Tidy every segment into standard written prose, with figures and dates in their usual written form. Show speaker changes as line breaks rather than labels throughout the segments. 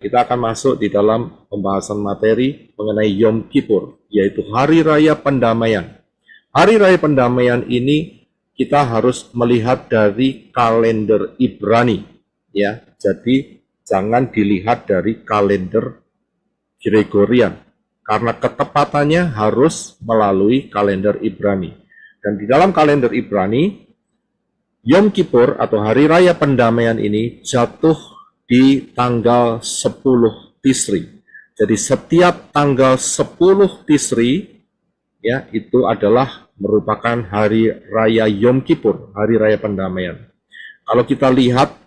Kita akan masuk di dalam pembahasan materi mengenai Yom Kippur, yaitu Hari Raya Pendamaian. Hari Raya Pendamaian ini kita harus melihat dari kalender Ibrani, ya. Jadi jangan dilihat dari kalender Gregorian, karena ketepatannya harus melalui kalender Ibrani. Dan di dalam kalender Ibrani, Yom Kippur atau Hari Raya Pendamaian ini jatuh di tanggal 10 Tisri. Jadi setiap tanggal 10 Tisri, ya, itu adalah merupakan Hari Raya Yom Kippur, Hari Raya Pendamaian. Kalau kita lihat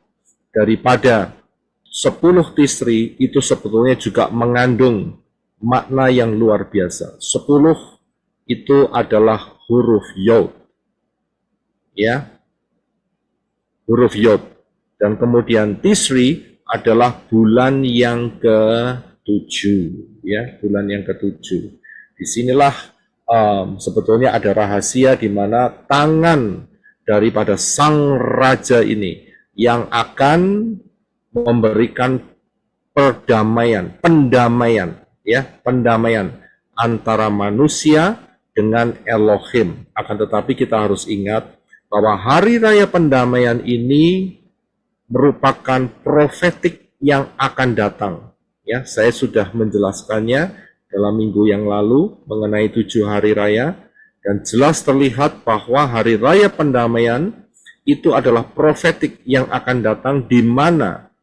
daripada 10 Tisri, itu sebetulnya juga mengandung makna yang luar biasa. 10 itu adalah huruf Yod, ya, huruf Yod. Dan kemudian Tisri adalah bulan yang ke-7, ya, bulan yang ke-7. Disinilah sebetulnya ada rahasia di mana tangan daripada sang raja ini yang akan memberikan pendamaian, ya, pendamaian antara manusia dengan Elohim. Akan tetapi kita harus ingat bahwa Hari Raya Pendamaian ini merupakan profetik yang akan datang. Ya, saya sudah menjelaskannya dalam minggu yang lalu mengenai 7 hari raya, dan jelas terlihat bahwa Hari Raya Pendamaian itu adalah profetik yang akan datang di mana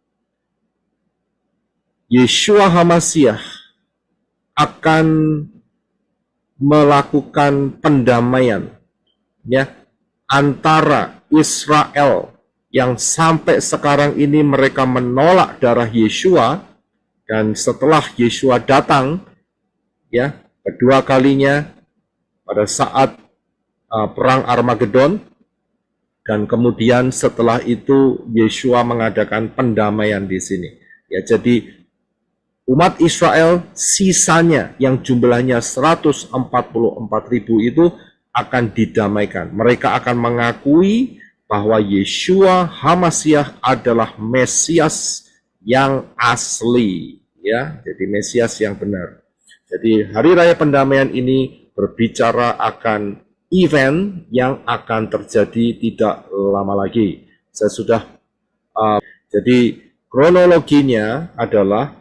Yeshua HaMashiach akan melakukan pendamaian, ya, antara Israel yang sampai sekarang ini mereka menolak darah Yeshua, dan setelah Yeshua datang, ya, kedua kalinya pada saat perang Armageddon, dan kemudian setelah itu Yeshua mengadakan pendamaian di sini. Ya, jadi umat Israel sisanya yang jumlahnya 144.000 itu akan didamaikan. Mereka akan mengakui bahwa Yeshua HaMashiach adalah Mesias yang asli, ya, jadi Mesias yang benar. Jadi Hari Raya Pendamaian ini berbicara akan event yang akan terjadi tidak lama lagi. Saya sudah jadi kronologinya adalah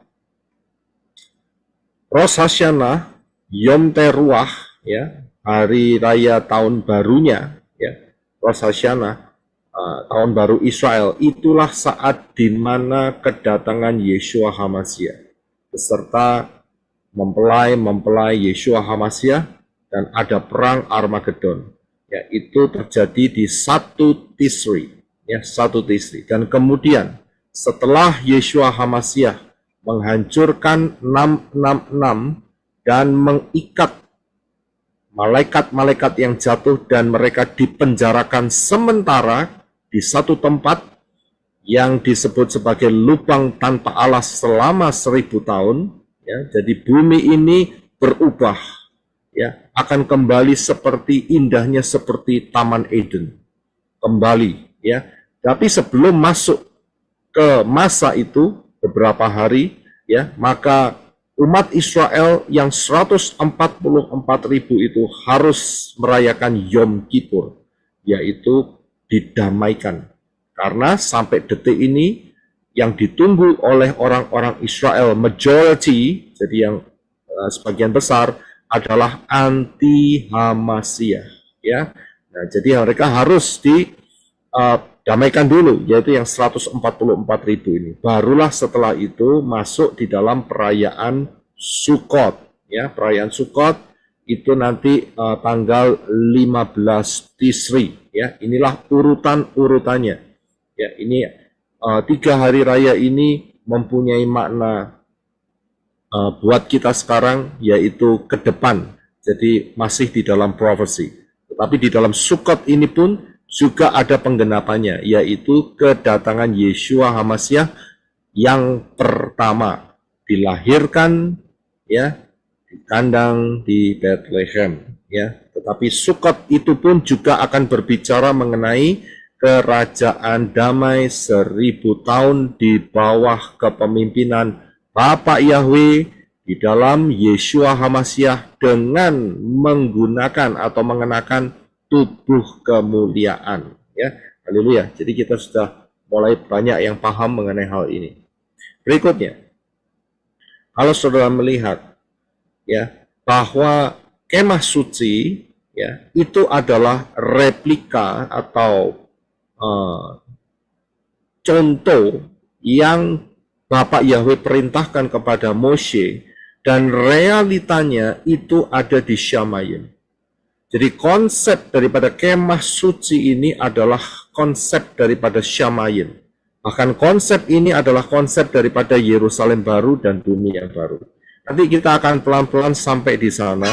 Rosh Hashanah, Yom Teruah, ya, hari raya tahun barunya, ya, Rosh Hashanah, tahun baru Israel. Itulah saat di mana kedatangan Yeshua HaMashiach beserta mempelai Yeshua HaMashiach, dan ada perang Armageddon. Ya, itu terjadi di 1 Tisri, ya, 1 Tisri. Dan kemudian setelah Yeshua HaMashiach menghancurkan 666 dan mengikat malaikat-malaikat yang jatuh, dan mereka dipenjarakan sementara di satu tempat yang disebut sebagai lubang tanpa alas selama 1000 tahun, ya. Jadi bumi ini berubah, ya, akan kembali seperti indahnya seperti Taman Eden kembali, ya. Tapi sebelum masuk ke masa itu beberapa hari, ya, maka umat Israel yang 144.000 itu harus merayakan Yom Kippur, yaitu didamaikan. Karena sampai detik ini yang ditunggu oleh orang-orang Israel majority, jadi yang sebagian besar adalah anti HaMashiach, ya. Nah, jadi mereka harus didamaikan dulu, yaitu yang 144.000 ini. Barulah setelah itu masuk di dalam perayaan Sukkot, ya. Perayaan Sukkot itu nanti tanggal 15 Tisri, ya. Inilah urutannya, ya. Ini 3 hari raya ini mempunyai makna buat kita sekarang, yaitu ke depan. Jadi masih di dalam prophecy. Tetapi di dalam Sukkot ini pun juga ada penggenapannya, yaitu kedatangan Yeshua HaMashiach yang pertama, dilahirkan, ya, di kandang di Bethlehem, ya. Tetapi Sukkot itu pun juga akan berbicara mengenai kerajaan damai 1000 tahun di bawah kepemimpinan Bapa Yahweh di dalam Yeshua HaMasyiah dengan menggunakan atau mengenakan tubuh kemuliaan. Ya, haleluya. Jadi kita sudah mulai banyak yang paham mengenai hal ini. Berikutnya, kalau saudara melihat ya bahwa kemah suci ya itu adalah replika atau contoh yang Bapak Yahweh perintahkan kepada Moshe, dan realitanya itu ada di Shamayim. Jadi konsep daripada kemah suci ini adalah konsep daripada Shamayim. Bahkan konsep ini adalah konsep daripada Yerusalem baru dan bumi yang baru. Nanti kita akan pelan-pelan sampai di sana,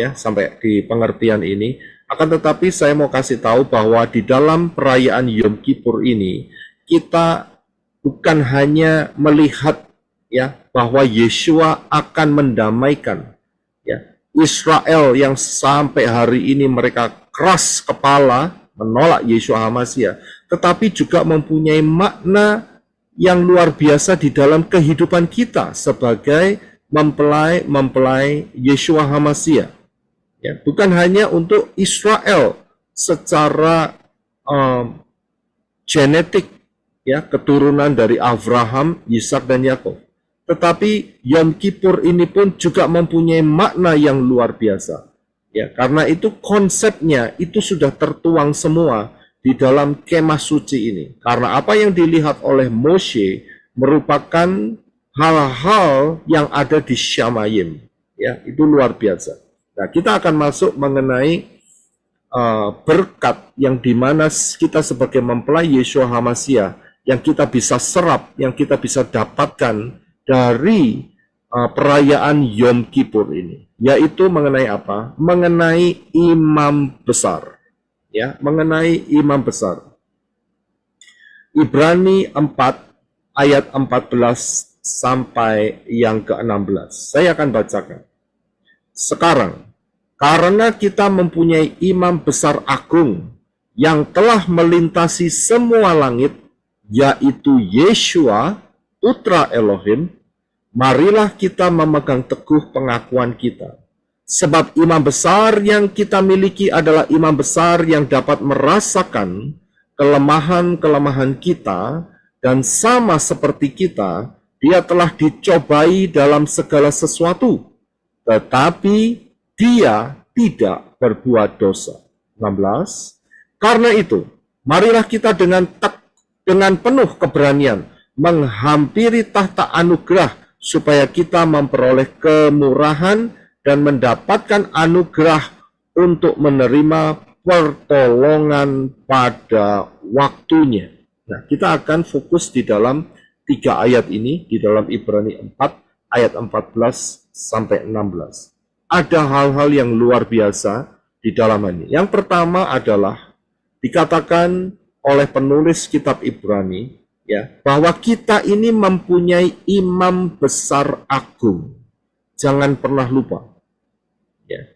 ya, sampai di pengertian ini. Akan tetapi saya mau kasih tahu bahwa di dalam perayaan Yom Kippur ini, kita bukan hanya melihat ya bahwa Yeshua akan mendamaikan ya Israel yang sampai hari ini mereka keras kepala menolak Yeshua HaMasyiah, tetapi juga mempunyai makna yang luar biasa di dalam kehidupan kita sebagai mempelai Yeshua HaMasyiah. Ya, bukan hanya untuk Israel secara genetik, ya, keturunan dari Abraham, Ishak dan Yakub. Tetapi Yom Kippur ini pun juga mempunyai makna yang luar biasa. Ya, karena itu konsepnya itu sudah tertuang semua di dalam kemah suci ini. Karena apa yang dilihat oleh Moshe merupakan hal-hal yang ada di Shamayim. Ya, itu luar biasa. Nah, kita akan masuk mengenai berkat yang dimana kita sebagai mempelai Yeshua HaMasyiah yang kita bisa serap, yang kita bisa dapatkan dari perayaan Yom Kippur ini, yaitu mengenai apa? Mengenai imam besar, ya, mengenai imam besar. Ibrani 4 ayat 14 sampai yang ke-16. Saya akan bacakan. Sekarang, karena kita mempunyai imam besar agung yang telah melintasi semua langit, yaitu Yeshua, putra Elohim, marilah kita memegang teguh pengakuan kita. Sebab imam besar yang kita miliki adalah imam besar yang dapat merasakan kelemahan-kelemahan kita, dan sama seperti kita, dia telah dicobai dalam segala sesuatu, tetapi dia tidak berbuat dosa. 16. Karena itu, marilah kita dengan penuh keberanian menghampiri tahta anugerah supaya kita memperoleh kemurahan dan mendapatkan anugerah untuk menerima pertolongan pada waktunya. Nah, kita akan fokus di dalam 3 ayat ini, di dalam Ibrani 4 ayat 14 sampai 16. Ada hal-hal yang luar biasa di dalam ini. Yang pertama adalah dikatakan oleh penulis kitab Ibrani, ya, bahwa kita ini mempunyai imam besar agung. Jangan pernah lupa. Ya.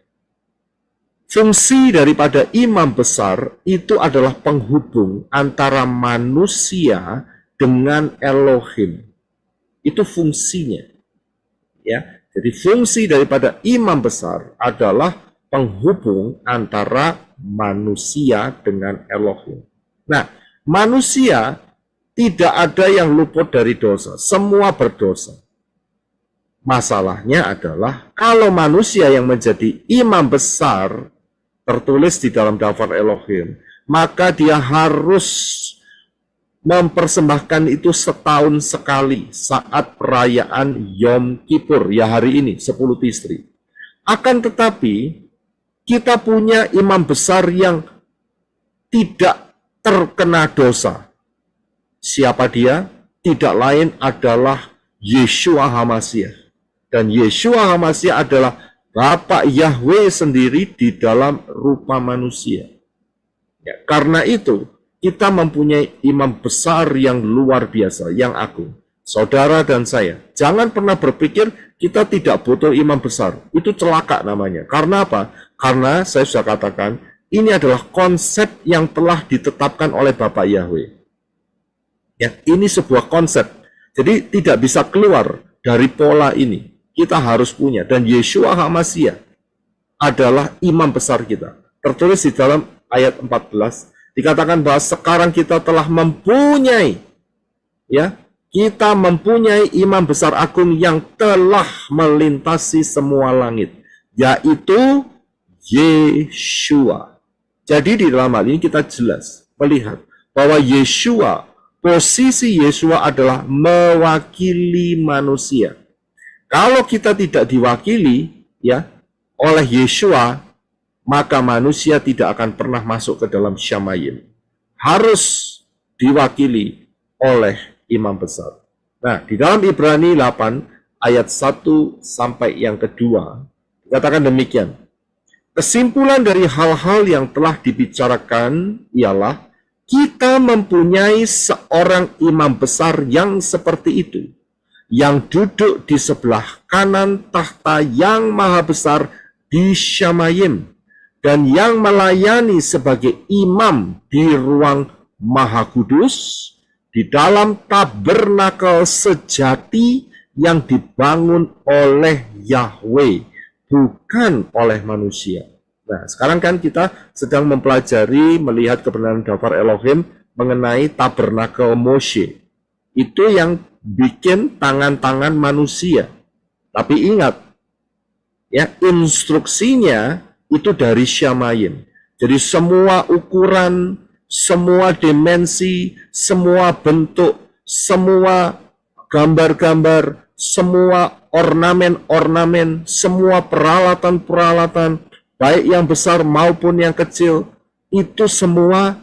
Fungsi daripada imam besar itu adalah penghubung antara manusia dengan Elohim. Itu fungsinya. Ya. Jadi fungsi daripada imam besar adalah penghubung antara manusia dengan Elohim. Nah, manusia tidak ada yang luput dari dosa. Semua berdosa. Masalahnya adalah kalau manusia yang menjadi imam besar tertulis di dalam daftar Elohim, maka dia harus mempersembahkan itu setahun sekali saat perayaan Yom Kippur, ya hari ini, 10 Tisri. Akan tetapi, kita punya imam besar yang tidak terkena dosa. Siapa dia? Tidak lain adalah Yeshua HaMasyiah. Dan Yeshua HaMasyiah adalah Bapa Yahweh sendiri di dalam rupa manusia. Ya, karena itu, kita mempunyai imam besar yang luar biasa, yang agung. Saudara dan saya, jangan pernah berpikir kita tidak butuh imam besar. Itu celaka namanya. Karena apa? Karena saya sudah katakan, ini adalah konsep yang telah ditetapkan oleh Bapak Yahweh. Ya, ini sebuah konsep. Jadi tidak bisa keluar dari pola ini. Kita harus punya. Dan Yeshua HaMashiach adalah imam besar kita. Tertulis di dalam ayat 14, dikatakan bahwa sekarang kita telah mempunyai, ya, kita mempunyai imam besar agung yang telah melintasi semua langit, yaitu Yeshua. Jadi di dalam hal ini kita jelas melihat bahwa Yeshua, posisi Yeshua adalah mewakili manusia. Kalau kita tidak diwakili, ya, oleh Yeshua, maka manusia tidak akan pernah masuk ke dalam Syamayim. Harus diwakili oleh imam besar. Nah, di dalam Ibrani 8 ayat 1 sampai yang kedua, dikatakan demikian. Kesimpulan dari hal-hal yang telah dibicarakan ialah kita mempunyai seorang imam besar yang seperti itu, yang duduk di sebelah kanan tahta yang maha besar di Syamayim, dan yang melayani sebagai imam di ruang maha kudus, di dalam tabernakel sejati yang dibangun oleh Yahweh, bukan oleh manusia. Nah, sekarang kan kita sedang mempelajari, melihat kebenaran daftar Elohim mengenai tabernakel Moshe. Itu yang bikin tangan-tangan manusia. Tapi ingat, ya, instruksinya itu dari Syamayim. Jadi semua ukuran, semua dimensi, semua bentuk, semua gambar-gambar, semua ornamen-ornamen, semua peralatan-peralatan, baik yang besar maupun yang kecil, itu semua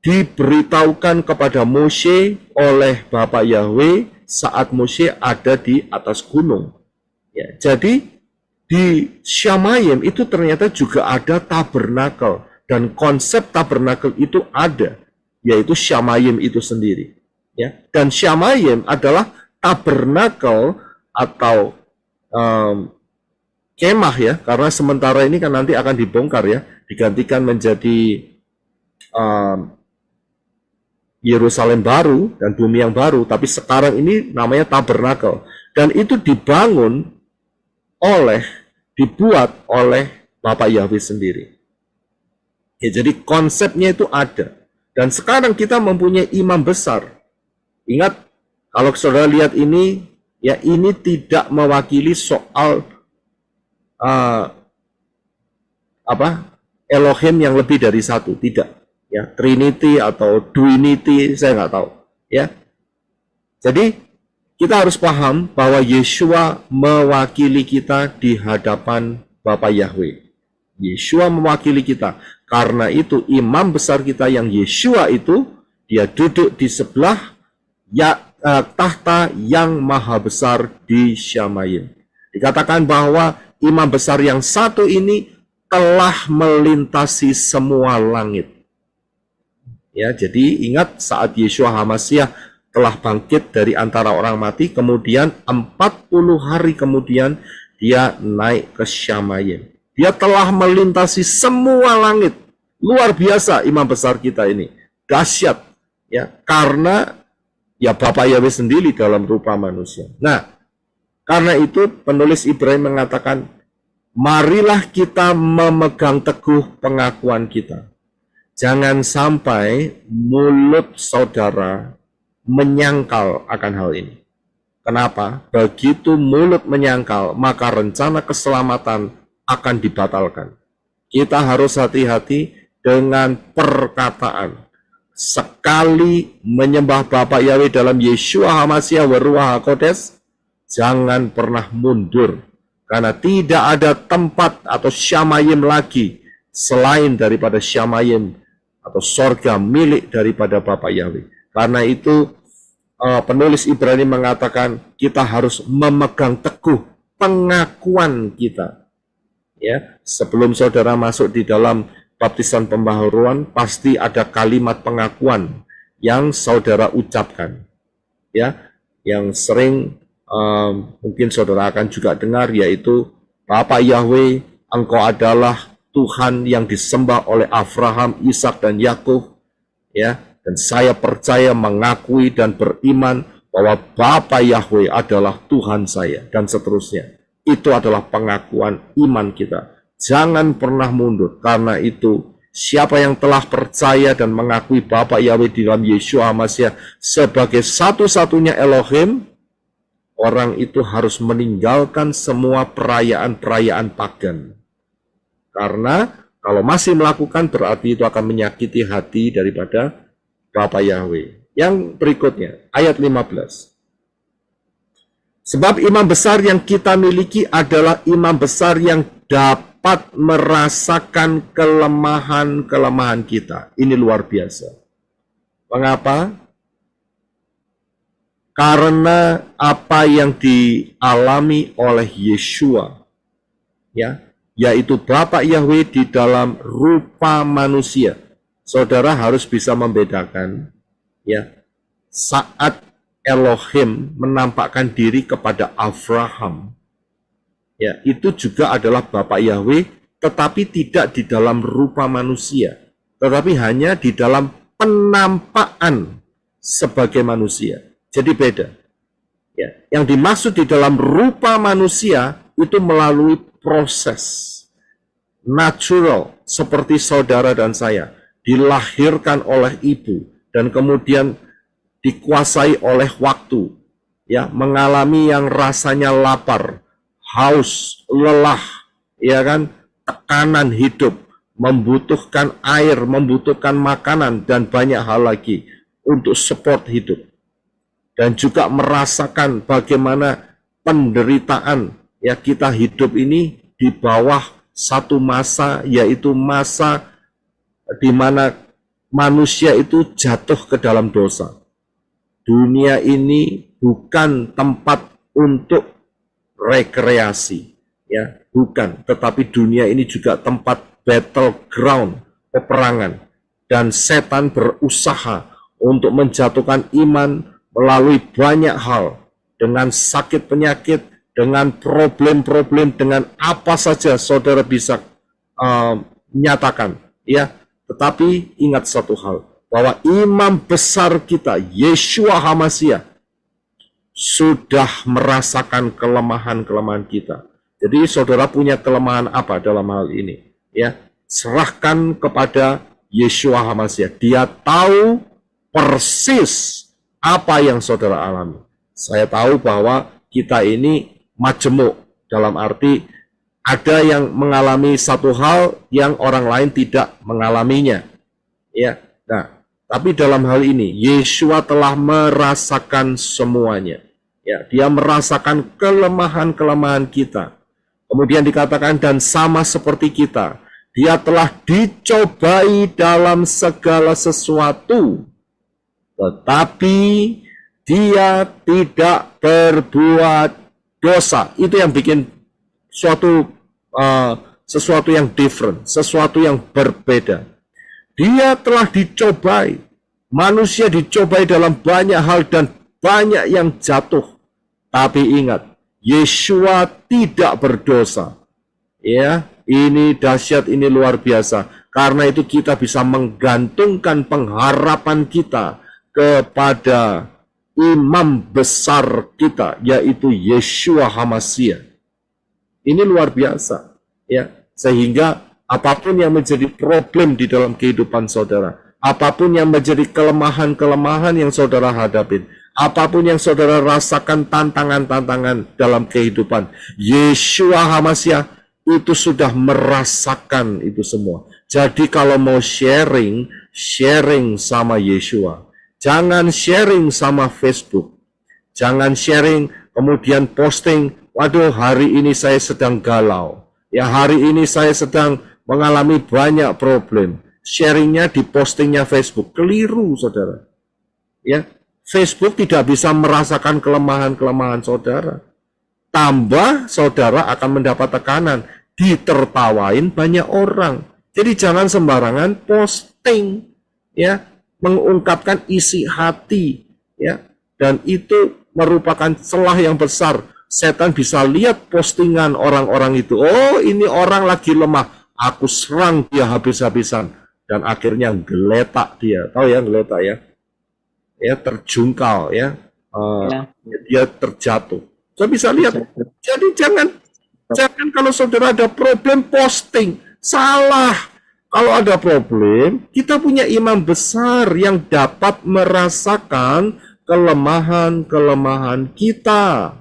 diberitahukan kepada Moshe oleh Bapak Yahweh saat Moshe ada di atas gunung. Ya, jadi di Syamayim itu ternyata juga ada tabernakel, dan konsep tabernakel itu ada, yaitu Syamayim itu sendiri. Ya, dan Syamayim adalah tabernakel atau kemah, ya, karena sementara ini kan nanti akan dibongkar, ya, digantikan menjadi Yerusalem baru dan bumi yang baru, tapi sekarang ini namanya tabernakel, dan itu dibuat oleh Bapak Yahweh sendiri. Ya, jadi konsepnya itu ada, dan sekarang kita mempunyai imam besar. Ingat, kalau saudara lihat ini, ya, ini tidak mewakili soal Elohim yang lebih dari satu, tidak. Ya, Trinity atau Duinity, saya nggak tahu. Ya, jadi kita harus paham bahwa Yeshua mewakili kita di hadapan Bapa Yahweh. Yeshua mewakili kita. Karena itu imam besar kita yang Yeshua itu, dia duduk di sebelah tahta yang maha besar di Syamayim. Dikatakan bahwa imam besar yang satu ini telah melintasi semua langit. Ya, jadi ingat saat Yeshua HaMashiach telah bangkit dari antara orang mati, kemudian 40 hari kemudian dia naik ke Syamayim. Dia telah melintasi semua langit. Luar biasa imam besar kita ini. Dahsyat, ya, karena ya Bapak Yahweh sendiri dalam rupa manusia. Nah, karena itu penulis Ibrani mengatakan, marilah kita memegang teguh pengakuan kita. Jangan sampai mulut saudara menyangkal akan hal ini. Kenapa? Begitu mulut menyangkal, maka rencana keselamatan akan dibatalkan. Kita harus hati-hati dengan perkataan. Sekali menyembah Bapa Yahweh dalam Yeshua HaMashiach wa Ruach HaKodesh, jangan pernah mundur. Karena tidak ada tempat atau Syamayim lagi selain daripada Syamayim atau sorga milik daripada Bapa Yahweh. Karena itu penulis Ibrani mengatakan kita harus memegang teguh pengakuan kita. Ya, sebelum saudara masuk di dalam baptisan pembaharuan, pasti ada kalimat pengakuan yang saudara ucapkan. Ya, yang sering mungkin saudara akan juga dengar, yaitu Bapa Yahweh, Engkau adalah Tuhan yang disembah oleh Abraham, Ishak, dan Yakub, ya, dan saya percaya, mengakui, dan beriman bahwa Bapa Yahweh adalah Tuhan saya, dan seterusnya. Itu adalah pengakuan iman kita. Jangan pernah mundur, karena itu siapa yang telah percaya dan mengakui Bapa Yahweh di dalam Yeshua HaMashiach sebagai satu-satunya Elohim, orang itu harus meninggalkan semua perayaan-perayaan pagan. Karena kalau masih melakukan, berarti itu akan menyakiti hati daripada Bapa Yahweh. Yang berikutnya, ayat 15. Sebab imam besar yang kita miliki adalah imam besar yang dapat merasakan kelemahan-kelemahan kita. Ini luar biasa. Mengapa? Karena apa yang dialami oleh Yeshua, yaitu Bapa Yahweh di dalam rupa manusia. Saudara harus bisa membedakan, saat Elohim menampakkan diri kepada Abraham, itu juga adalah Bapa Yahweh, tetapi tidak di dalam rupa manusia, tetapi hanya di dalam penampakan sebagai manusia. Jadi beda. Yang dimaksud di dalam rupa manusia itu melalui proses natural, seperti saudara dan saya dilahirkan oleh ibu dan kemudian dikuasai oleh waktu, mengalami yang rasanya lapar, haus, lelah, tekanan hidup, membutuhkan air, membutuhkan makanan dan banyak hal lagi untuk support hidup. Dan juga merasakan bagaimana penderitaan kita hidup ini di bawah satu masa, yaitu masa di mana manusia itu jatuh ke dalam dosa. Dunia ini bukan tempat untuk rekreasi, bukan, tetapi dunia ini juga tempat battleground, peperangan, dan setan berusaha untuk menjatuhkan iman melalui banyak hal, dengan sakit penyakit, dengan problem-problem, dengan apa saja saudara bisa nyatakan, Tetapi ingat satu hal, bahwa imam besar kita, Yeshua HaMashiach, sudah merasakan kelemahan-kelemahan kita. Jadi saudara punya kelemahan apa dalam hal ini? Serahkan kepada Yeshua HaMashiach. Dia tahu persis apa yang saudara alami. Saya tahu bahwa kita ini majemuk, dalam arti ada yang mengalami satu hal yang orang lain tidak mengalaminya. Nah, tapi dalam hal ini Yeshua telah merasakan semuanya. Dia merasakan kelemahan-kelemahan kita. Kemudian dikatakan, dan sama seperti kita, dia telah dicobai dalam segala sesuatu, tetapi dia tidak berbuat dosa. Itu yang bikin sesuatu yang different, sesuatu yang berbeda. Dia telah dicobai. Manusia dicobai dalam banyak hal dan banyak yang jatuh. Tapi ingat, Yeshua tidak berdosa. Ini dahsyat, ini luar biasa. Karena itu kita bisa menggantungkan pengharapan kita kepada imam besar kita, yaitu Yeshua HaMashiach. Ini luar biasa, sehingga apapun yang menjadi problem di dalam kehidupan saudara, apapun yang menjadi kelemahan-kelemahan yang saudara hadapin, apapun yang saudara rasakan tantangan-tantangan dalam kehidupan, Yeshua HaMashiach itu sudah merasakan itu semua. Jadi kalau mau sharing sama Yeshua. Jangan sharing sama Facebook. Jangan sharing kemudian posting, waduh hari ini saya sedang galau. Hari ini saya sedang mengalami banyak problem. Sharingnya di postingnya Facebook. Keliru, saudara. Facebook tidak bisa merasakan kelemahan-kelemahan saudara. Tambah saudara akan mendapat tekanan. Ditertawain banyak orang. Jadi jangan sembarangan posting. Mengungkapkan isi hati, dan itu merupakan celah yang besar. Setan bisa lihat postingan orang-orang itu. Oh, ini orang lagi lemah, aku serang dia habis-habisan, dan akhirnya geletak dia. Tahu geletak terjungkal,
Ya,
dia terjatuh. Saya bisa lihat. Jadi jangan kalau saudara ada problem posting. Salah. Kalau ada problem, kita punya imam besar yang dapat merasakan kelemahan-kelemahan kita.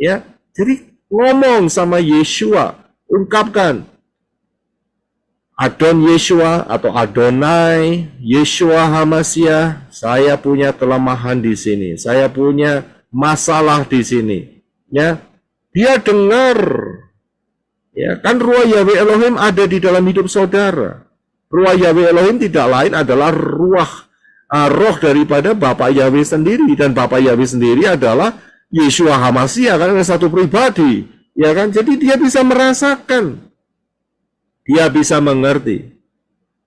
Ya, jadi ngomong sama Yeshua, ungkapkan, Adon Yeshua atau Adonai Yeshua Hamashiach, saya punya kelemahan di sini, saya punya masalah di sini. Ya, dia dengar. Ya, kan Ruah Yahweh Elohim ada di dalam hidup saudara. Ruah Yahweh Elohim tidak lain adalah roh daripada Bapak Yahweh sendiri, dan Bapak Yahweh sendiri adalah Yeshua Hamashiach, kan satu pribadi. Ya kan? Jadi dia bisa merasakan. Dia bisa mengerti.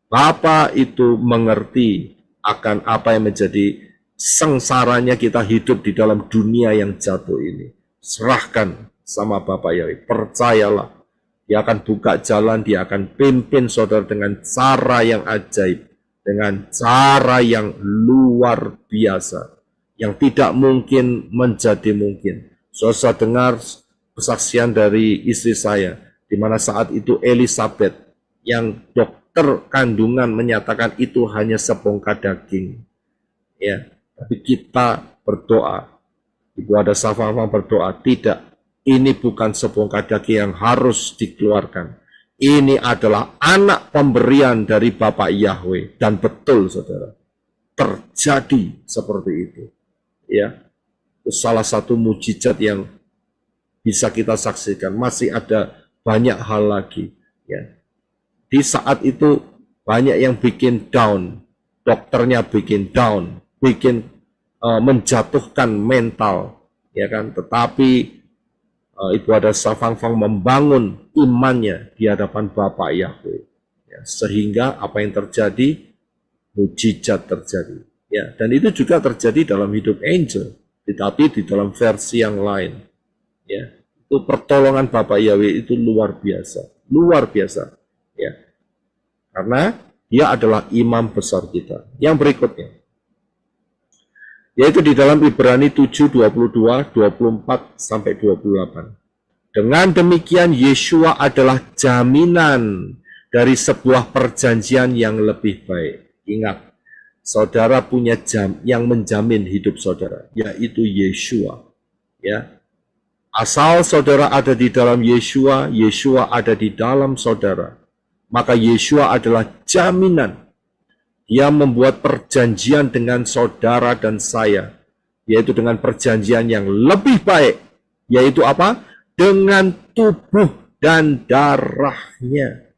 Bapa itu mengerti akan apa yang menjadi sengsaranya kita hidup di dalam dunia yang jatuh ini. Serahkan sama Bapak Yahweh. Percayalah. Dia akan buka jalan, dia akan pimpin saudara dengan cara yang ajaib. Dengan cara yang luar biasa. Yang tidak mungkin menjadi mungkin. Saya dengar kesaksian dari istri saya, di mana saat itu Elizabeth, yang dokter kandungan menyatakan itu hanya sebongkah daging. Ya, tapi kita berdoa. Ibu ada Safafang berdoa, tidak. Ini bukan sebongkah daging yang harus dikeluarkan. Ini adalah anak pemberian dari Bapak Yahweh. Dan betul, saudara, terjadi seperti itu. Ya, itu salah satu mujizat yang bisa kita saksikan. Masih ada banyak hal lagi. Ya, di saat itu banyak yang bikin down, dokternya bikin down, bikin menjatuhkan mental, ya kan? Tetapi Ibu ada Safangfang membangun imannya di hadapan Bapak Yahweh, ya, sehingga apa yang terjadi, mujizat terjadi. Ya, dan itu juga terjadi dalam hidup Angel, tetapi di dalam versi yang lain. Ya, itu pertolongan Bapak Yahweh itu luar biasa, ya, karena dia adalah imam besar kita. Yang berikutnya, yaitu di dalam Ibrani 7, 22, 24, sampai 28. Dengan demikian, Yeshua adalah jaminan dari sebuah perjanjian yang lebih baik. Ingat, saudara punya yang menjamin hidup saudara, yaitu Yeshua. Ya, asal saudara ada di dalam Yeshua, Yeshua ada di dalam saudara. Maka Yeshua adalah jaminan. Dia membuat perjanjian dengan saudara dan saya, yaitu dengan perjanjian yang lebih baik, yaitu apa? Dengan tubuh dan darahnya.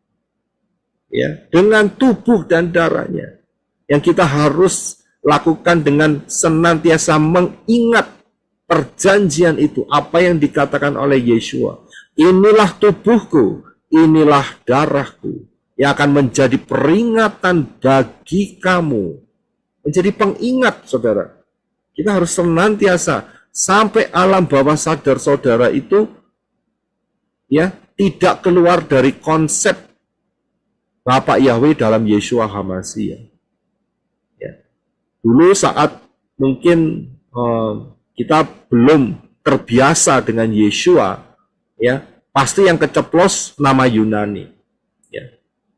Ya, dengan tubuh dan darahnya. Yang kita harus lakukan dengan senantiasa mengingat perjanjian itu, apa yang dikatakan oleh Yeshua. Inilah tubuhku, inilah darahku, yang akan menjadi peringatan bagi kamu. Menjadi pengingat, saudara. Kita harus senantiasa sampai alam bawah sadar saudara itu, ya, tidak keluar dari konsep Bapak Yahweh dalam Yeshua Hamashiach. Ya. Dulu saat mungkin kita belum terbiasa dengan Yeshua, ya, pasti yang keceplos nama Yunani. Ya.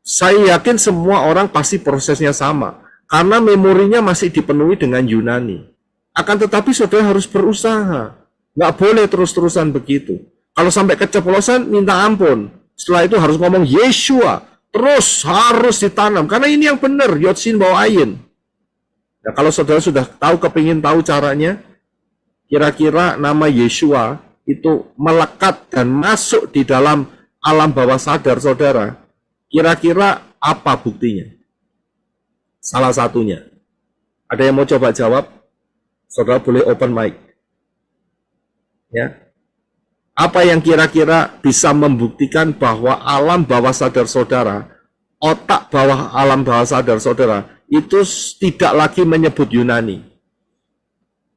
Saya yakin semua orang pasti prosesnya sama, karena memorinya masih dipenuhi dengan Yunani. Akan tetapi saudara harus berusaha. Nggak boleh terus-terusan begitu. Kalau sampai keceplosan, minta ampun. Setelah itu harus ngomong Yeshua. Terus harus ditanam. Karena ini yang benar, Yotsin bawa ayin. Nah, kalau saudara sudah tahu, kepingin tahu caranya, kira-kira nama Yeshua itu melekat dan masuk di dalam alam bawah sadar saudara. Kira-kira apa buktinya? Salah satunya. Ada yang mau coba jawab? Saudara boleh open mic. Ya. Apa yang kira-kira bisa membuktikan bahwa alam bawah sadar saudara, otak bawah alam bawah sadar saudara, itu tidak lagi menyebut Yunani?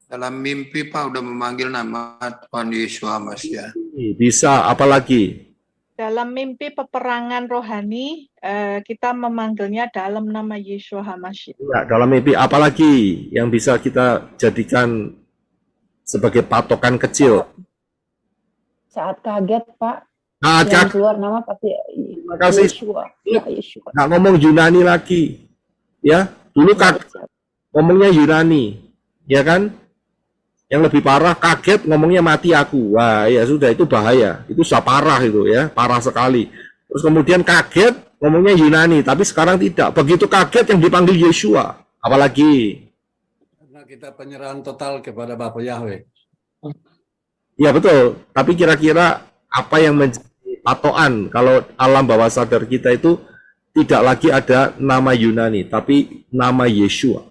Dalam mimpi Pak udah memanggil nama Tuhan Yesus Hamashiach.
Bisa, apalagi?
Dalam mimpi peperangan rohani, kita memanggilnya dalam nama Yeshua Hamashiach.
Ya, dalam mimpi apalagi yang bisa kita jadikan sebagai patokan kecil.
Saat kaget, Pak,
Nah,
yang keluar nama pasti
terima kasih.
Yeshua. Yeshua.
Nggak ngomong Yunani lagi, ya. Dulu ngomongnya Yunani, ya kan? Yang lebih parah kaget ngomongnya mati aku. Wah, ya sudah, itu bahaya. Itu sudah parah itu, ya, parah sekali. Terus kemudian kaget ngomongnya Yunani, tapi sekarang tidak. Begitu kaget yang dipanggil Yeshua, apalagi.
Karena kita penyerahan total kepada Bapa Yahweh.
Ya betul. Tapi kira-kira apa yang menjadi patokan kalau alam bawah sadar kita itu tidak lagi ada nama Yunani, tapi nama Yeshua.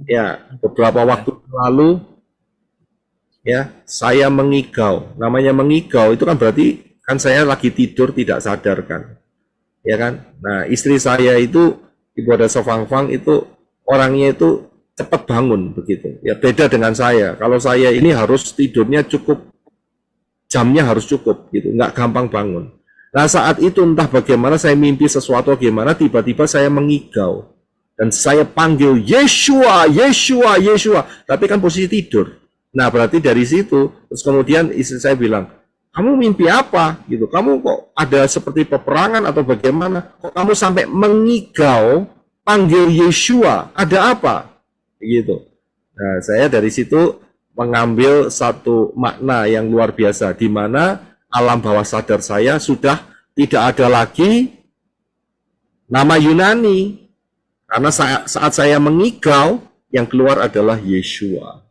Ya, beberapa waktu lalu ya, saya mengigau. Namanya mengigau itu kan berarti kan saya lagi tidur tidak sadarkan. Ya kan? Nah, istri saya itu Ibu ada Sofangfang itu orangnya itu cepat bangun begitu. Ya beda dengan saya. Kalau saya ini harus tidurnya cukup, jamnya harus cukup gitu, nggak gampang bangun. Nah, saat itu entah bagaimana saya mimpi sesuatu gimana, tiba-tiba saya mengigau. Dan saya panggil Yeshua, Yeshua, Yeshua. Tapi kan posisi tidur. Nah, berarti dari situ, terus kemudian istri saya bilang, kamu mimpi apa? Gitu. Kamu kok ada seperti peperangan atau bagaimana? Kok kamu sampai mengigau, panggil Yeshua? Ada apa? Gitu. Nah, saya dari situ mengambil satu makna yang luar biasa, di mana alam bawah sadar saya sudah tidak ada lagi nama Yunani. Karena saat saya mengigau, yang keluar adalah Yeshua.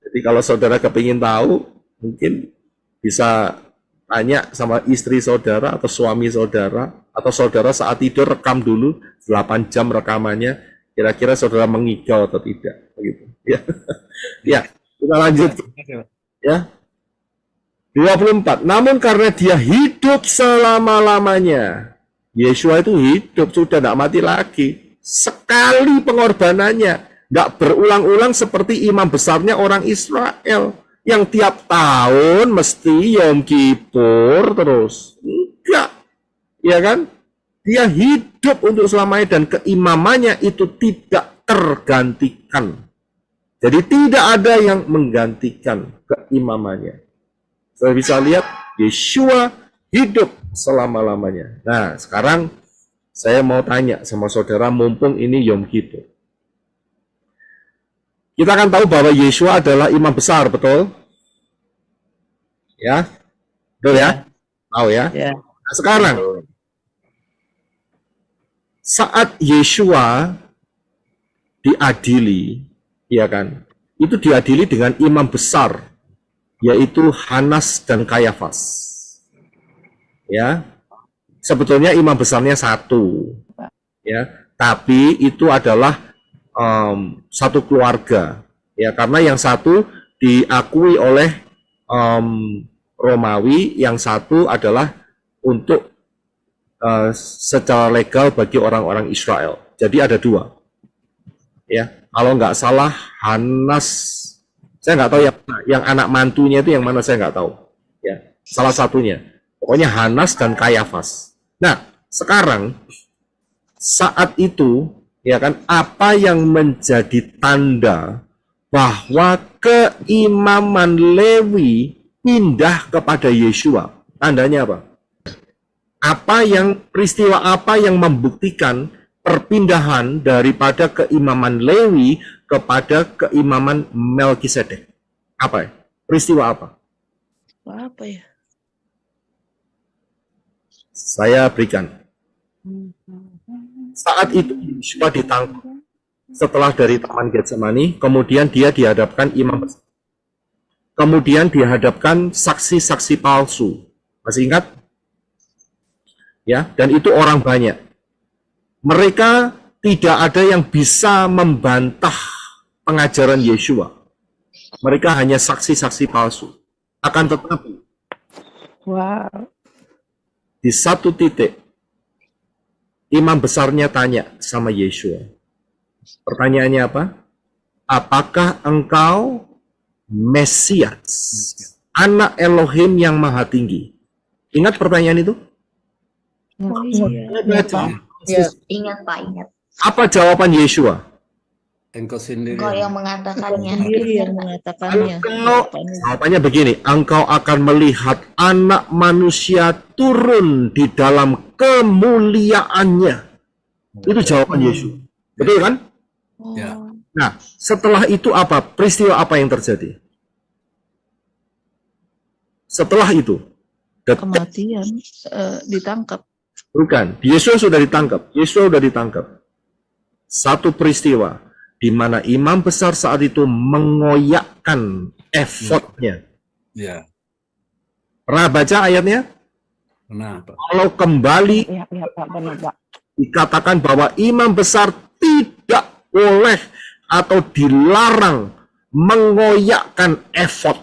Jadi kalau saudara kepingin tahu, mungkin bisa tanya sama istri saudara atau suami saudara, atau saudara saat tidur rekam dulu 8 jam rekamannya, kira-kira saudara mengigau atau tidak, begitu. Ya, ya, kita lanjut. Ya, 24. Namun karena dia hidup selama-lamanya, Yeshua itu hidup, sudah tidak mati lagi. Sekali pengorbanannya, tidak berulang-ulang seperti imam besarnya orang Israel yang tiap tahun mesti Yom Kippur terus. Enggak, ya kan? Dia hidup untuk selamanya dan keimamannya itu tidak tergantikan. Jadi tidak ada yang menggantikan keimamannya. Saya bisa lihat Yeshua hidup selama-lamanya. Nah, sekarang saya mau tanya sama saudara, mumpung ini Yom Kippur. Kita akan tahu bahwa Yeshua adalah imam besar, betul? Ya? Betul ya? Tahu ya? Nah, sekarang, saat Yeshua diadili, ya kan? Itu diadili dengan imam besar, yaitu Hanas dan Kayafas. Ya, sebetulnya imam besarnya satu, ya, tapi itu adalah satu keluarga, ya, karena yang satu diakui oleh Romawi, yang satu adalah untuk secara legal bagi orang-orang Israel. Jadi ada dua, ya. Kalau nggak salah Hanas, saya nggak tahu yang anak mantunya itu yang mana, saya nggak tahu, ya, salah satunya. Pokoknya Hanas dan Kayafas. Nah, sekarang saat itu, ya kan, apa yang menjadi tanda bahwa keimaman Lewi pindah kepada Yeshua? Tandanya apa? Peristiwa apa yang membuktikan perpindahan daripada keimaman Lewi kepada keimaman Melkisedek? Apa ya? Peristiwa apa?
Apa ya?
Saya berikan. Saat itu Yeshua ditangkap setelah dari Taman Getsemani, kemudian dia dihadapkan imam besar. Kemudian dihadapkan saksi-saksi palsu. Masih ingat? Ya, dan itu orang banyak. Mereka tidak ada yang bisa membantah pengajaran Yeshua. Mereka hanya saksi-saksi palsu. Akan tetapi, di satu titik, imam besarnya tanya sama Yeshua. Pertanyaannya apa? Apakah engkau Mesias, anak Elohim yang maha tinggi? Ingat pertanyaan itu?
Iya, Pak. Ya, ingat Pak, ingat.
Apa jawaban Yeshua?
Engkau sendiri.
Engkau yang mengatakannya.
Sendiri yang mengatakannya.
Jawabannya begini, engkau akan melihat anak manusia turun di dalam kemuliaannya. Itu jawaban Yesus. Betul kan?
Ya.
Nah, setelah itu apa? Peristiwa apa yang terjadi? Setelah itu,
Kematian, ditangkap.
bukan, Yesus sudah ditangkap. Yesus sudah ditangkap. Satu peristiwa di mana imam besar saat itu mengoyakkan efodnya.
Ya.
Pernah baca ayatnya?
Kenapa?
Kalau kembali
Ya, Pak, benar, Pak.
dikatakan bahwa imam besar tidak boleh atau dilarang mengoyakkan efod.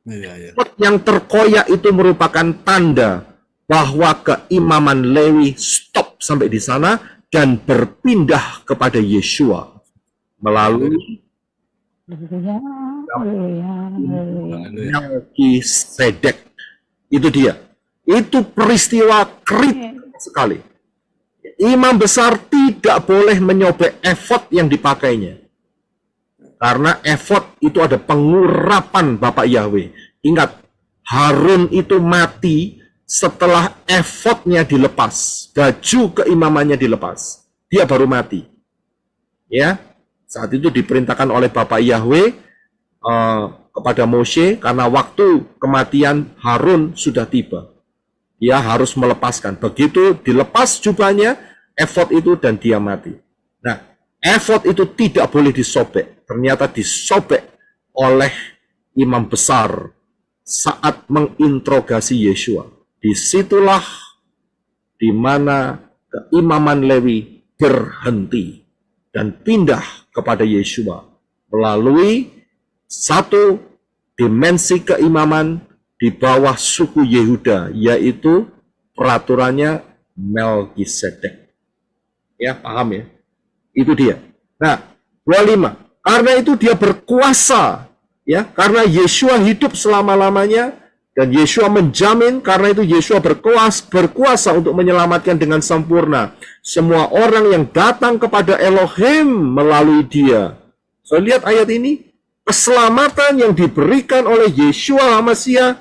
Iya.
Efod yang terkoyak itu merupakan tanda bahwa keimaman Lewi stop sampai di sana dan berpindah kepada Yeshua melalui
Haleluya, haleluya, haleluya.
Haleluya.
Melkisedek. Itu dia. Itu peristiwa kritis sekali. Imam besar tidak boleh menyobek efod yang dipakainya. Karena efod itu ada pengurapan Bapak Yahweh. Ingat, Harun itu mati setelah efodnya dilepas. Baju keimamannya dilepas. Dia baru mati. Ya, saat itu diperintahkan oleh Bapak Yahweh kepada Moshe karena waktu kematian Harun sudah tiba. Dia harus melepaskan. Begitu dilepas jubahnya, efod itu dan dia mati. Nah, efod itu tidak boleh disobek. Ternyata disobek oleh imam besar saat menginterogasi Yeshua. Disitulah di mana keimaman Lewi berhenti dan pindah kepada Yeshua melalui satu dimensi keimaman di bawah suku Yehuda, yaitu peraturannya Melkisedek. Ya, paham ya? Itu dia. Nah, 25. Karena itu dia berkuasa, ya, karena Yeshua hidup selama-lamanya dan Yeshua menjamin, karena itu Yeshua berkuasa untuk menyelamatkan dengan sempurna semua orang yang datang kepada Elohim melalui dia. So, lihat ayat ini. Keselamatan yang diberikan oleh Yeshua HaMashiach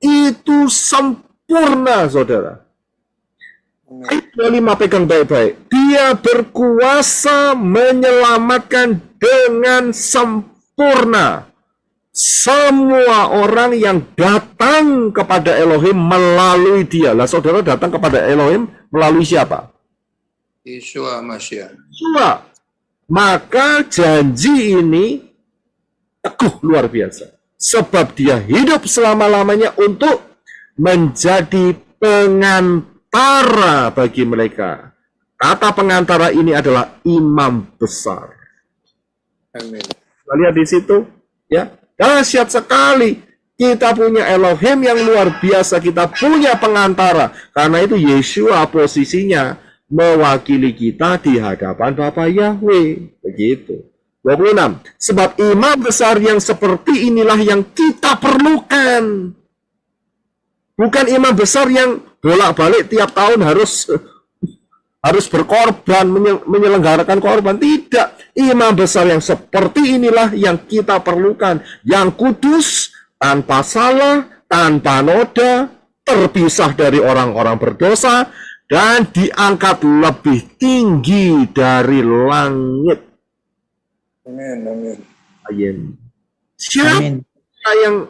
itu sempurna, saudara. Ayat 25 pegang baik-baik. Dia berkuasa menyelamatkan dengan sempurna semua orang yang datang kepada Elohim melalui dia. Lah, saudara datang kepada Elohim melalui siapa?
Yeshua Mashiach.
Yeshua. Maka janji ini teguh luar biasa. Sebab dia hidup selama-lamanya untuk menjadi pengantara bagi mereka. Kata pengantara ini adalah imam besar.
Amin.
Kita lihat di situ, ya, dahsyat sekali. Kita punya Elohim yang luar biasa, kita punya pengantara. Karena itu Yeshua posisinya mewakili kita di hadapan Bapa Yahweh. Begitu. 26. Sebab imam besar yang seperti inilah yang kita perlukan. Bukan imam besar yang bolak-balik tiap tahun harus berkorban, menyelenggarakan korban. Tidak. Imam besar yang seperti inilah yang kita perlukan. Yang kudus, tanpa salah, tanpa noda, terpisah dari orang-orang berdosa, dan diangkat lebih tinggi dari langit.
Amin. Amin.
Amin. Siapa yang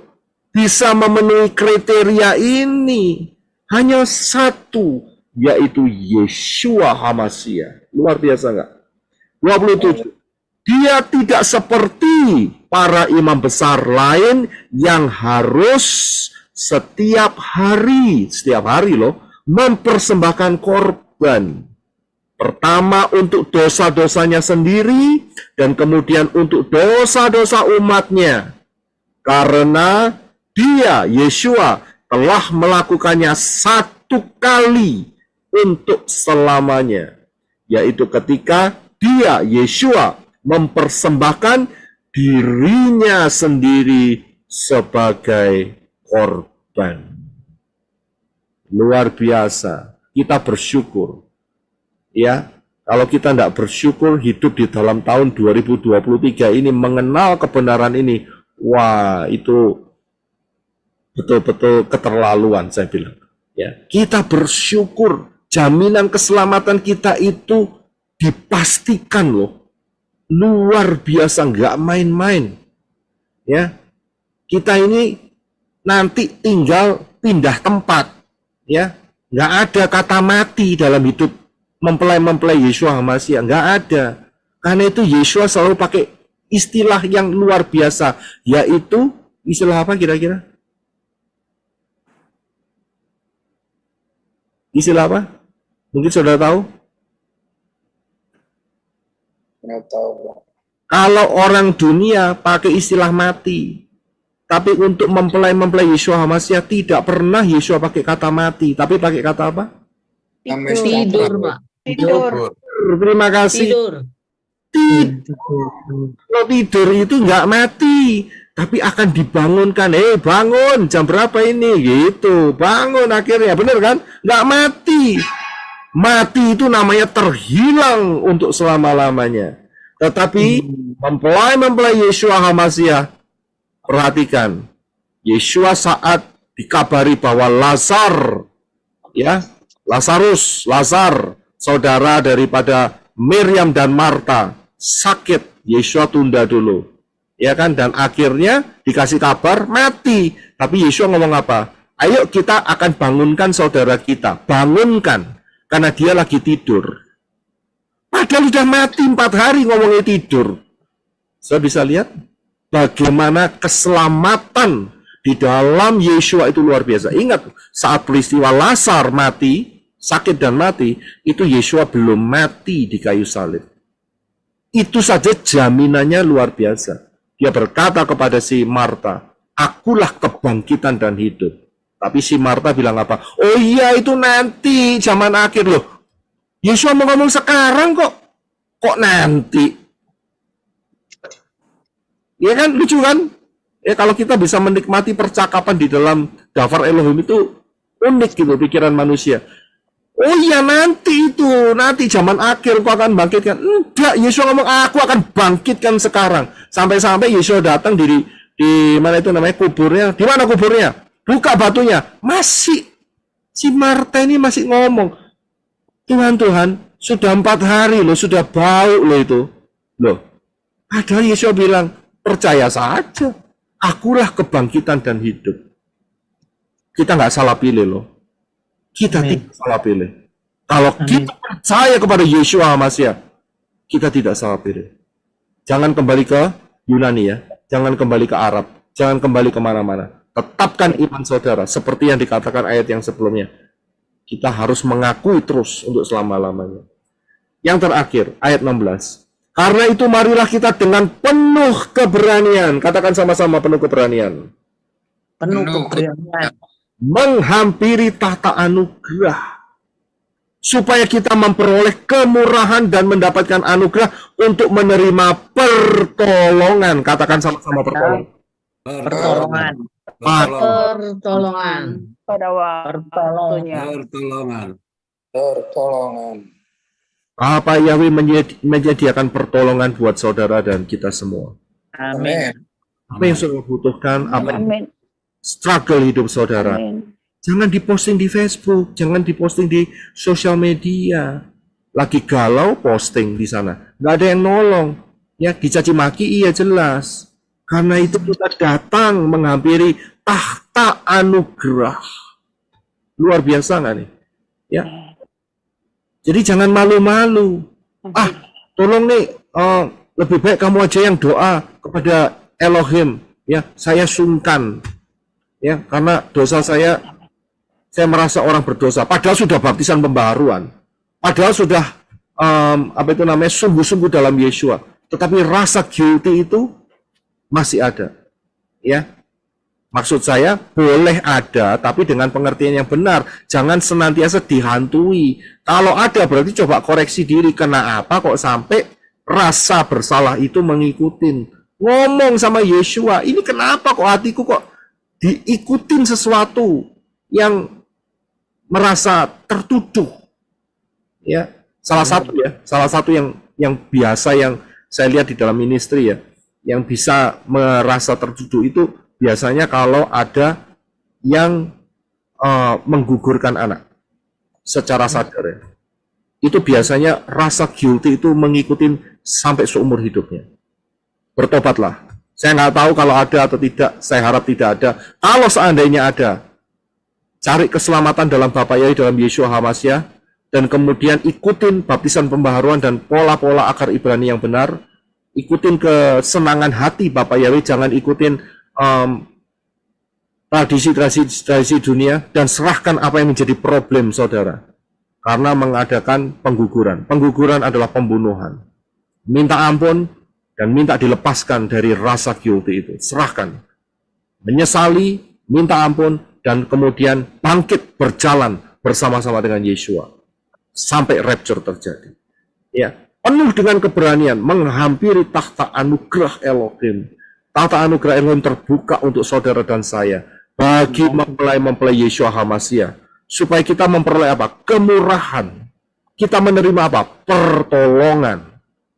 bisa memenuhi kriteria ini? Hanya satu, yaitu Yeshua HaMashiach. Luar biasa enggak? 27. Dia tidak seperti para imam besar lain yang harus setiap hari loh, mempersembahkan korban. Pertama untuk dosa-dosanya sendiri, dan kemudian untuk dosa-dosa umatnya. Karena dia, Yeshua, telah melakukannya satu kali untuk selamanya. Yaitu ketika dia, Yeshua, mempersembahkan dirinya sendiri sebagai korban. Luar biasa. Kita bersyukur. Ya, kalau kita tidak bersyukur hidup di dalam tahun 2023 ini, mengenal kebenaran ini, wah itu betul-betul keterlaluan saya bilang. Ya, kita bersyukur jaminan keselamatan kita itu dipastikan loh, luar biasa, nggak main-main. Ya, kita ini nanti tinggal pindah tempat, ya, nggak ada kata mati dalam hidup mempelai Yeshua HaMashiach, nggak ada. Karena itu Yeshua selalu pakai istilah yang luar biasa, yaitu istilah apa kira-kira? Istilah apa? Mungkin saudara tahu?
Nggak tahu, Bang.
Kalau orang dunia pakai istilah mati, tapi untuk mempelai Yeshua HaMashiach tidak pernah Yeshua pakai kata mati, tapi pakai kata apa?
Tidur, Pak.
Tidur.
Terima kasih. Kalau tidur itu nggak mati, tapi akan dibangunkan. Bangun, jam berapa ini? Gitu, bangun akhirnya, bener kan? Nggak mati. Mati itu namanya terhilang untuk selama-lamanya. Tetapi mempelai Yeshua HaMashiach, perhatikan, Yeshua saat dikabari bahwa Lazar, ya, Lazar, saudara daripada Miriam dan Marta, sakit, Yeshua tunda dulu. Ya kan? Dan akhirnya dikasih kabar mati. Tapi Yeshua ngomong apa? Ayo kita akan bangunkan saudara kita. Bangunkan. Karena dia lagi tidur. Padahal sudah mati 4 hari ngomongnya tidur. Saya bisa lihat bagaimana keselamatan di dalam Yeshua itu luar biasa. Ingat, saat peristiwa Lazar mati, sakit dan mati, itu Yeshua belum mati di kayu salib. Itu saja jaminannya luar biasa. Dia berkata kepada si Marta, akulah kebangkitan dan hidup. Tapi si Marta bilang apa? Oh iya, itu nanti zaman akhir loh. Yeshua mau ngomong sekarang kok. Kok nanti? Ya kan, lucu kan? Ya kalau kita bisa menikmati percakapan di dalam Davar Elohim itu unik gitu pikiran manusia. Oh iya nanti itu, nanti zaman akhir kau akan bangkitkan. Enggak, Yeshua ngomong aku akan bangkitkan sekarang. Sampai-sampai Yeshua datang di mana itu namanya kuburnya. Di mana kuburnya? Buka batunya. Masih si Marta ini masih ngomong. Tuhan, sudah 4 hari loh, sudah bau loh itu. Loh, padahal Yeshua bilang, percaya saja. Akulah kebangkitan dan hidup. Kita nggak salah pilih loh. Kita tidak salah pilih. Kalau kita percaya kepada Yeshua HaMashiach, kita tidak salah pilih. Jangan kembali ke Yunani ya. Jangan kembali ke Arab. Jangan kembali kemana-mana. Tetapkan iman saudara. Seperti yang dikatakan ayat yang sebelumnya. Kita harus mengakui terus untuk selama-lamanya. Yang terakhir, ayat 16. Karena itu marilah kita dengan penuh keberanian. Katakan sama-sama penuh keberanian.
Penuh keberanian.
Menghampiri tahta anugerah. Supaya kita memperoleh kemurahan dan mendapatkan anugerah untuk menerima pertolongan. Katakan sama-sama pertolongan.
Pertolongan. Pertolongan.
Pada waktunya.
Pertolongan.
Apa Yahweh menyediakan pertolongan buat saudara dan kita semua.
Amin.
Apa yang saudara butuhkan, apa
Amin.
struggle hidup saudara.
Amin.
Jangan diposting di Facebook, jangan diposting di sosial media. Lagi galau, posting di sana. Nggak ada yang nolong. Ya, dicaci maki, iya jelas. Karena itu kita datang menghampiri tahta anugerah. Luar biasa nggak nih? Ya. Jadi jangan malu-malu. Tolong nih, lebih baik kamu aja yang doa kepada Elohim. Ya, saya sungkan. Ya, karena dosa saya merasa orang berdosa. Padahal sudah baptisan pembaharuan. Padahal sudah sungguh-sungguh dalam Yeshua. Tetapi rasa guilty itu masih ada. Ya. Maksud saya boleh ada, tapi dengan pengertian yang benar. Jangan senantiasa dihantui. Kalau ada berarti coba koreksi diri. Kenapa kok sampai rasa bersalah itu mengikutin? Ngomong sama Yeshua, ini kenapa kok hatiku kok diikutin sesuatu yang merasa tertuduh. Ya, salah satu yang biasa yang saya lihat di dalam ministry ya, yang bisa merasa tertuju itu biasanya kalau ada yang menggugurkan anak secara sadar ya. Itu biasanya rasa guilty itu mengikuti sampai seumur hidupnya. Bertobatlah. Saya nggak tahu kalau ada atau tidak, saya harap tidak ada. Kalau seandainya ada, cari keselamatan dalam Bapa Yahweh, dalam Yeshua HaMashiach, dan kemudian ikutin baptisan pembaharuan dan pola-pola akar Ibrani yang benar, ikutin kesenangan hati Bapa Yahweh, jangan ikutin tradisi dunia, dan serahkan apa yang menjadi problem saudara. Karena mengadakan pengguguran. Pengguguran adalah pembunuhan. Minta ampun dan minta dilepaskan dari rasa guilty itu. Serahkan. Menyesali, minta ampun, dan kemudian bangkit berjalan bersama-sama dengan Yeshua. Sampai rapture terjadi. Ya, penuh dengan keberanian menghampiri takhta anugerah Elohim. Takhta anugerah Elohim terbuka untuk saudara dan saya. Bagi mempelai Yeshua HaMashiach. Supaya kita memperoleh apa? Kemurahan. Kita menerima apa? Pertolongan.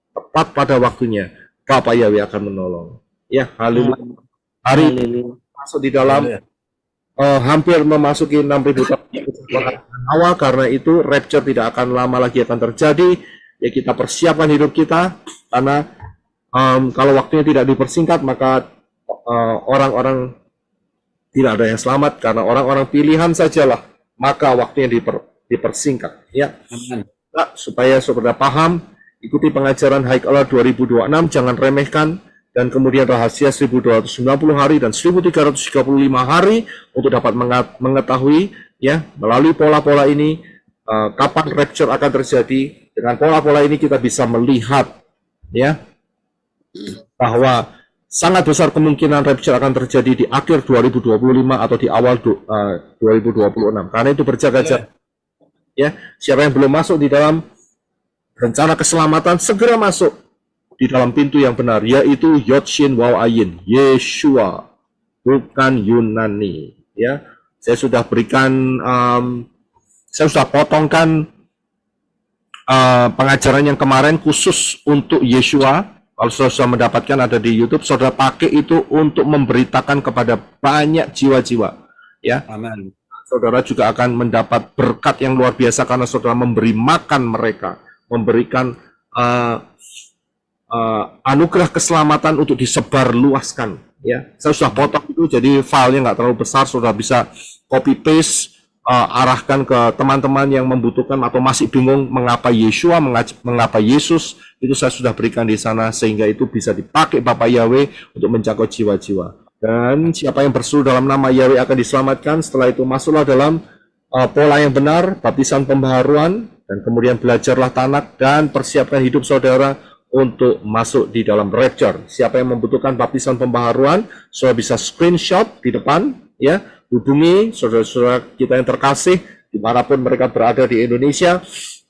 Tepat pada waktunya, Bapa Yahweh akan menolong. Ya, haleluya. Hari ini masuk di dalam hampir memasuki 6.000 tahun awal, karena itu rapture tidak akan lama lagi akan terjadi. Ya, kita persiapkan hidup kita, karena kalau waktunya tidak dipersingkat, maka orang-orang tidak ada yang selamat, karena orang-orang pilihan sajalah. Maka waktunya dipersingkat, ya. Nah, supaya saudara paham, ikuti pengajaran Haikalah 2026, jangan remehkan, dan kemudian rahasia 1290 hari dan 1335 hari untuk dapat mengetahui, ya, melalui pola-pola ini kapan rapture akan terjadi. Dengan pola-pola ini kita bisa melihat, ya, bahwa sangat besar kemungkinan rapture akan terjadi di akhir 2025 atau di awal 2026. Karena itu berjaga-jaga. Ya, siapa yang belum masuk di dalam rencana keselamatan, segera masuk di dalam pintu yang benar, yaitu Yod Shin Waw Ayin, Yeshua, bukan Yunani. Ya, saya sudah berikan, saya sudah potongkan pengajaran yang kemarin khusus untuk Yeshua. Kalau saudara sudah mendapatkan, ada di YouTube, saudara pakai itu untuk memberitakan kepada banyak jiwa-jiwa. Ya,
Amin.
Saudara juga akan mendapat berkat yang luar biasa karena saudara memberi makan mereka, memberikan anugerah keselamatan untuk disebar luaskan. Ya, saya sudah potong itu, jadi filenya nggak terlalu besar, saudara bisa copy paste. Arahkan ke teman-teman yang membutuhkan atau masih bingung mengapa Yeshua, mengapa Yesus, itu saya sudah berikan di sana, sehingga itu bisa dipakai Bapa Yahweh untuk menjangkau jiwa-jiwa. Dan siapa yang berseru dalam nama Yahweh akan diselamatkan. Setelah itu masuklah dalam pola yang benar, baptisan pembaharuan, dan kemudian belajarlah tanak dan persiapkan hidup saudara untuk masuk di dalam rapture. Siapa yang membutuhkan baptisan pembaharuan, saudara bisa screenshot di depan, ya. Hubungi saudara-saudara kita yang terkasih dimanapun mereka berada di Indonesia,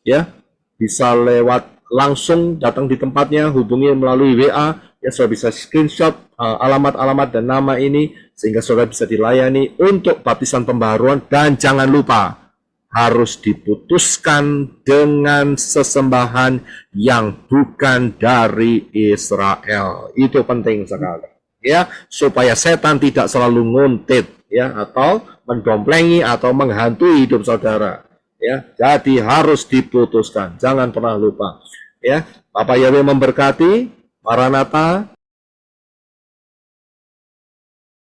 ya, bisa lewat langsung datang di tempatnya, hubungi melalui WA, ya, saudara bisa screenshot alamat-alamat dan nama ini sehingga saudara bisa dilayani untuk baptisan pembaharuan. Dan jangan lupa harus diputuskan dengan sesembahan yang bukan dari Israel. Itu penting sekali, ya, supaya setan tidak selalu nguntit, ya, atau mendomplengi atau menghantui hidup saudara, ya. Jadi harus diputuskan, jangan pernah lupa, ya. Bapak Yahweh memberkati. Maranatha,